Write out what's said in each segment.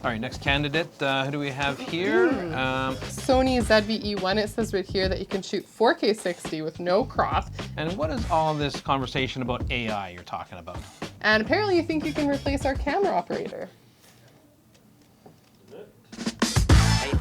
All right, next candidate, who do we have here? Sony ZV-E1, it says right here that you can shoot 4K 60 with no crop. And what is all this conversation about AI you're talking about? And apparently you think you can replace our camera operator.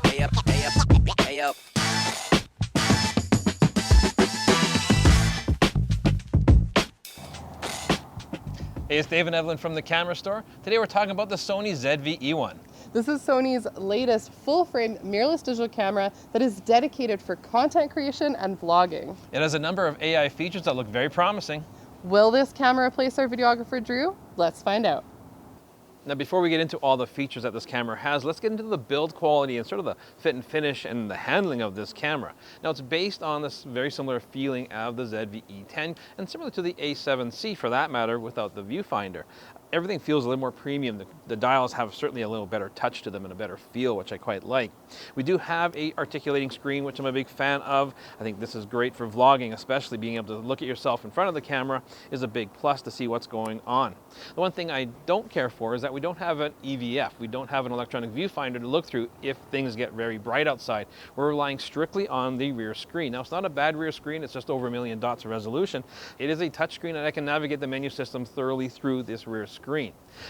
Hey up, hey up, hey up. Hey, it's Dave and Evelyn from the camera store. Today we're talking about the Sony ZV-E1. This is Sony's latest full-frame mirrorless digital camera that is dedicated for content creation and vlogging. It has a number of AI features that look very promising. Will this camera replace our videographer, Drew? Let's find out. Now, before we get into all the features that this camera has, let's get into the build quality and sort of the fit and finish and the handling of this camera. Now, it's based on this very similar feeling of the ZV-E10 and similar to the A7C for that matter without the viewfinder. Everything feels a little more premium. The dials have certainly a little better touch to them and a better feel, which I quite like. We do have a articulating screen, which I'm a big fan of. I think this is great for vlogging, especially being able to look at yourself in front of the camera is a big plus to see what's going on. The one thing I don't care for is that we don't have an EVF. We don't have an electronic viewfinder to look through if things get very bright outside. We're relying strictly on the rear screen. Now, it's not a bad rear screen. It's just over 1 million dots of resolution. It is a touch screen and I can navigate the menu system thoroughly through this rear screen.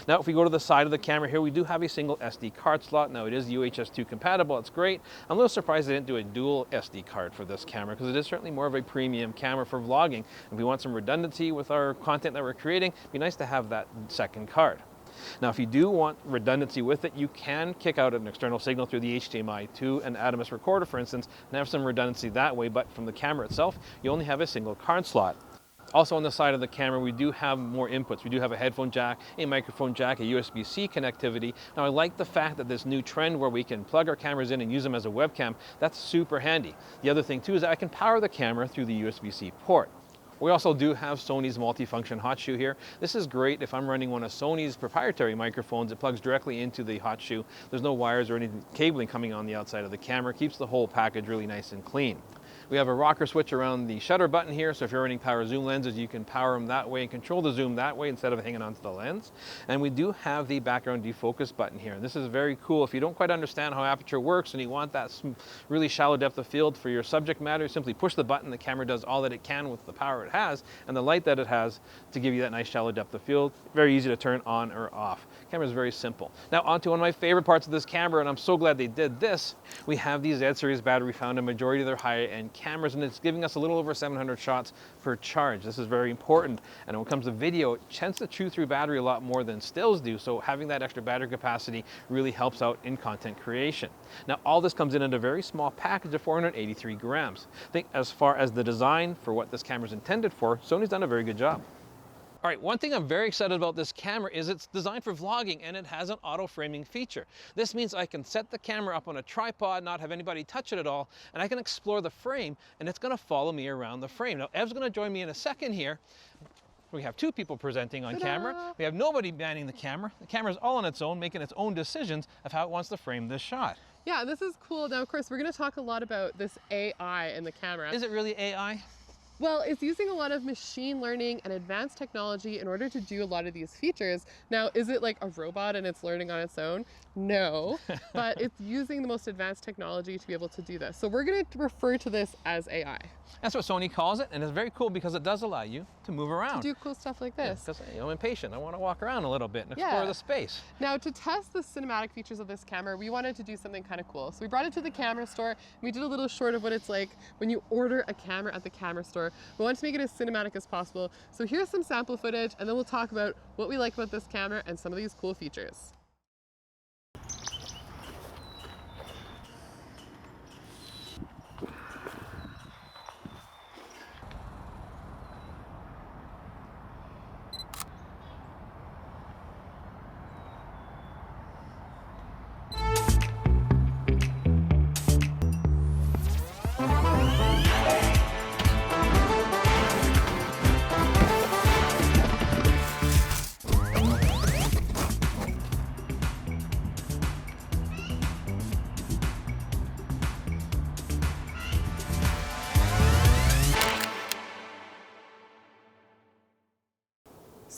Now, if we go to the side of the camera here, we do have a single SD card slot. Now, it is UHS 2 compatible. It's great. I'm a little surprised they didn't do a dual SD card for this camera because it is certainly more of a premium camera for vlogging. If we want some redundancy with our content that we're creating, it'd be nice to have that second card. Now, if you do want redundancy with it, you can kick out an external signal through the HDMI to an Adamus recorder, for instance, and have some redundancy that way, but from the camera itself, you only have a single card slot. Also on the side of the camera, we do have more inputs. We do have a headphone jack, a microphone jack, a USB-C connectivity. Now, I like the fact that this new trend where we can plug our cameras in and use them as a webcam, that's super handy. The other thing too is that I can power the camera through the USB-C port. We also do have Sony's multi-function hot shoe here. This is great if I'm running one of Sony's proprietary microphones. It plugs directly into the hot shoe. There's no wires or any cabling coming on the outside of the camera. Keeps the whole package really nice and clean. We have a rocker switch around the shutter button here, so if you're running power zoom lenses, you can power them that way and control the zoom that way instead of hanging onto the lens. And we do have the background defocus button here. And this is very cool. If you don't quite understand how aperture works and you want that really shallow depth of field for your subject matter, simply push the button. The camera does all that it can with the power it has and the light that it has to give you that nice shallow depth of field. Very easy to turn on or off. The camera is very simple. Now, onto one of my favorite parts of this camera, and I'm so glad they did this. We have the Z series battery found in a majority of their high-end cameras, and it's giving us a little over 700 shots per charge. This is very important. And when it comes to video, it tends to chew through battery a lot more than stills do. So having that extra battery capacity really helps out in content creation. Now, all this comes in a very small package of 483 grams. I think as far as the design for what this camera is intended for, Sony's done a very good job. All right, one thing I'm very excited about this camera is it's designed for vlogging and it has an auto framing feature. This means I can set the camera up on a tripod, not have anybody touch it at all, and I can explore the frame and it's gonna follow me around the frame. Now, Ev's gonna join me in a second here. We have two people presenting on camera. We have nobody manning the camera. The camera's all on its own, making its own decisions of how it wants to frame this shot. Yeah, this is cool. Now, of course, we're gonna talk a lot about this AI in the camera. Is it really AI? Well, it's using a lot of machine learning and advanced technology in order to do a lot of these features. Now, is it like a robot and it's learning on its own? No, but it's using the most advanced technology to be able to do this. So we're going to refer to this as AI. That's what Sony calls it, and it's very cool because it does allow you to move around. To do cool stuff like this. Because I'm impatient. I want to walk around a little bit and explore the space. Now, to test the cinematic features of this camera, we wanted to do something kind of cool. So we brought it to the camera store, and we did a little short of what it's like when you order a camera at the camera store. We wanted to make it as cinematic as possible. So here's some sample footage, and then we'll talk about what we like about this camera and some of these cool features.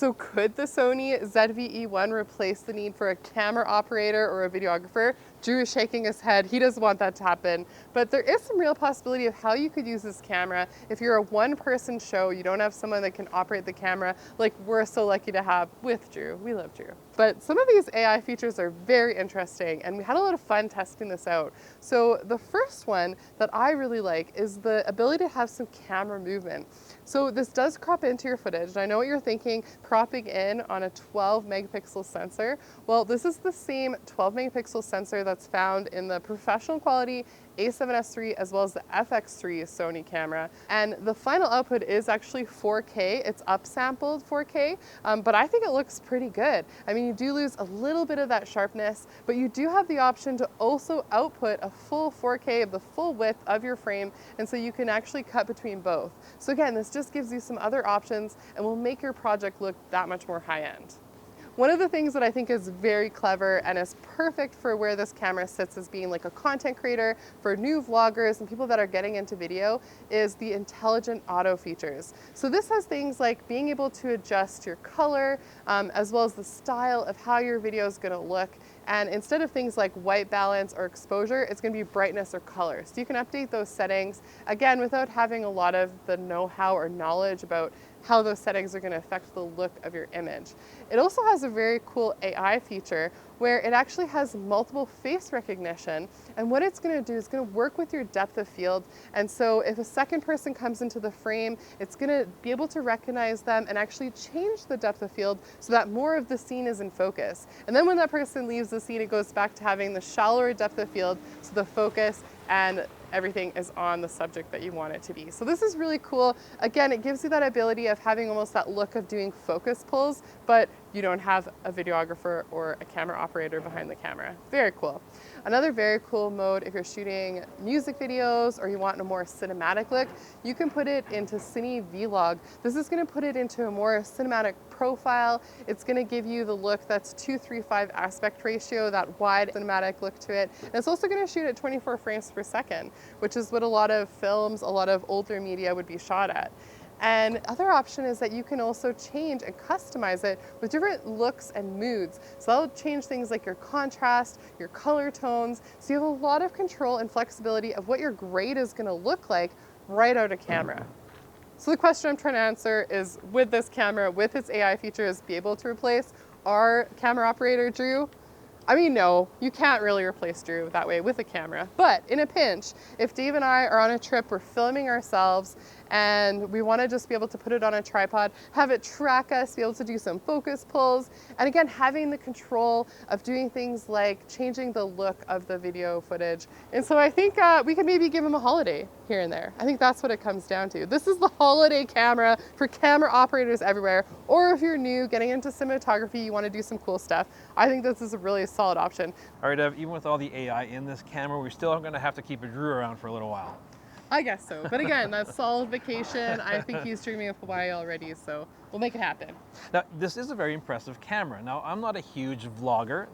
So could the Sony ZV-E1 replace the need for a camera operator or a videographer? Drew is shaking his head. He doesn't want that to happen. But there is some real possibility of how you could use this camera if you're a one-person show, you don't have someone that can operate the camera like we're so lucky to have with Drew. We love Drew. But some of these AI features are very interesting, and we had a lot of fun testing this out. So the first one that I really like is the ability to have some camera movement. So this does crop into your footage, and I know what you're thinking, cropping in on a 12 megapixel sensor. Well, this is the same 12 megapixel sensor that's found in the professional quality A7S III as well as the FX3 Sony camera. And the final output is actually 4K. It's upsampled 4K, but I think it looks pretty good. I mean, you do lose a little bit of that sharpness, but you do have the option to also output a full 4K of the full width of your frame, and so you can actually cut between both. So again, this just gives you some other options and will make your project look that much more high-end. One of the things that I think is very clever and is perfect for where this camera sits as being like a content creator for new vloggers and people that are getting into video is the intelligent auto features. So this has things like being able to adjust your color as well as the style of how your video is going to look. And instead of things like white balance or exposure, it's going to be brightness or color. So you can update those settings, again, without having a lot of the know-how or knowledge about how those settings are going to affect the look of your image. It also has a very cool AI feature where it actually has multiple face recognition, and what it's going to do is going to work with your depth of field. And so if a second person comes into the frame, it's going to be able to recognize them and actually change the depth of field so that more of the scene is in focus. And then when that person leaves the scene, it goes back to having the shallower depth of field, so the focus and everything is on the subject that you want it to be. So this is really cool. Again, it gives you that ability of having almost that look of doing focus pulls, but you don't have a videographer or a camera operator behind the camera. Very cool. Another very cool mode, if you're shooting music videos or you want a more cinematic look, you can put it into Cine Vlog. This is going to put it into a more cinematic profile. It's going to give you the look that's 2:3:5 aspect ratio, that wide cinematic look to it. And it's also going to shoot at 24 frames per second, which is what a lot of films, a lot of older media would be shot at. And other option is that you can also change and customize it with different looks and moods. So that'll change things like your contrast, your color tones. So you have a lot of control and flexibility of what your grade is going to look like right out of camera. So the question I'm trying to answer is, would this camera, with its AI features, be able to replace our camera operator, Drew? I mean, no, you can't really replace Drew that way with a camera. But in a pinch, if Dave and I are on a trip, we're filming ourselves, and we want to just be able to put it on a tripod, have it track us, be able to do some focus pulls, and again, having the control of doing things like changing the look of the video footage. And so I think we could maybe give him a holiday here and there. I think that's what it comes down to. This is the holiday camera for camera operators everywhere, or if you're new, getting into cinematography, you want to do some cool stuff, I think this is a really solid option. All right, Ev, even with all the AI in this camera, we're still going to have to keep a Drew around for a little while. I guess so. But again, that's solid vacation. I think he's dreaming of Hawaii already, so we'll make it happen. Now, this is a very impressive camera. Now, I'm not a huge vlogger,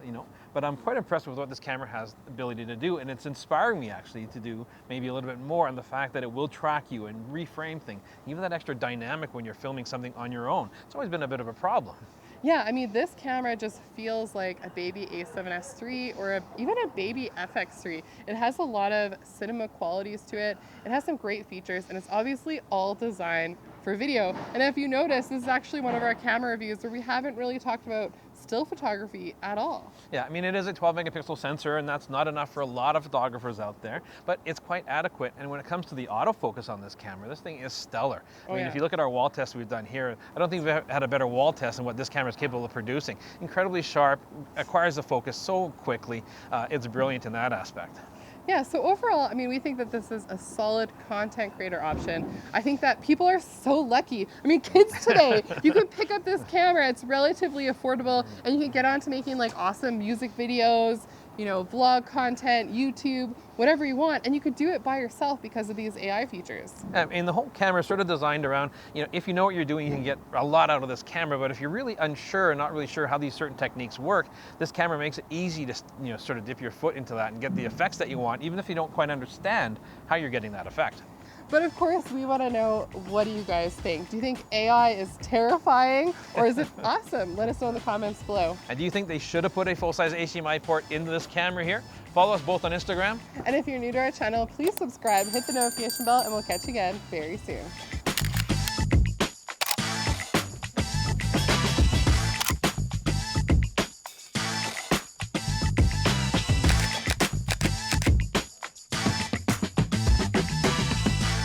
but I'm quite impressed with what this camera has the ability to do, and it's inspiring me actually to do maybe a little bit more, and the fact that it will track you and reframe things, even that extra dynamic when you're filming something on your own. It's always been a bit of a problem. Yeah, I mean, this camera just feels like a baby A7S III or even a baby FX3. It has a lot of cinema qualities to it. It has some great features, and it's obviously all designed for video. And if you notice, this is actually one of our camera reviews where we haven't really talked about still photography at all. Yeah, I mean, it is a 12 megapixel sensor, and that's not enough for a lot of photographers out there, but it's quite adequate. And when it comes to the autofocus on this camera, this thing is stellar. I mean, if you look at our wall test we've done here, I don't think we've had a better wall test than what this camera is capable of producing. Incredibly sharp, acquires the focus so quickly. It's brilliant in that aspect. Yeah, so overall, I mean, we think that this is a solid content creator option. I think that people are so lucky. I mean, kids today, you can pick up this camera, it's relatively affordable, and you can get on to making like awesome music videos, vlog content, YouTube, whatever you want, and you could do it by yourself because of these AI features. And the whole camera is sort of designed around, if you know what you're doing, you can get a lot out of this camera, but if you're really unsure and not really sure how these certain techniques work, this camera makes it easy to, sort of dip your foot into that and get the effects that you want, even if you don't quite understand how you're getting that effect. But of course, we want to know, what do you guys think? Do you think AI is terrifying or is it awesome? Let us know in the comments below. And do you think they should have put a full-size HDMI port into this camera here? Follow us both on Instagram. And if you're new to our channel, please subscribe, hit the notification bell, and we'll catch you again very soon.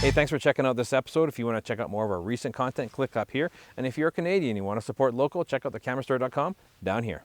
Hey, thanks for checking out this episode. If you want to check out more of our recent content, click up here. And if you're a Canadian, you want to support local, check out thecamerastore.com down here.